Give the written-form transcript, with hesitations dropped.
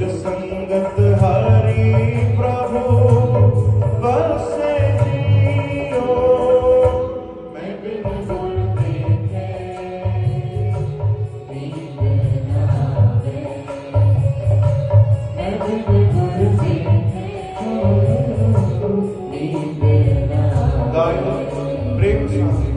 संगत हरि प्रभु बसे जियो। मैं बिन गुर देखे नींद न आवे, मैं बिन गुर देखे नींद न आवे। प्रेम से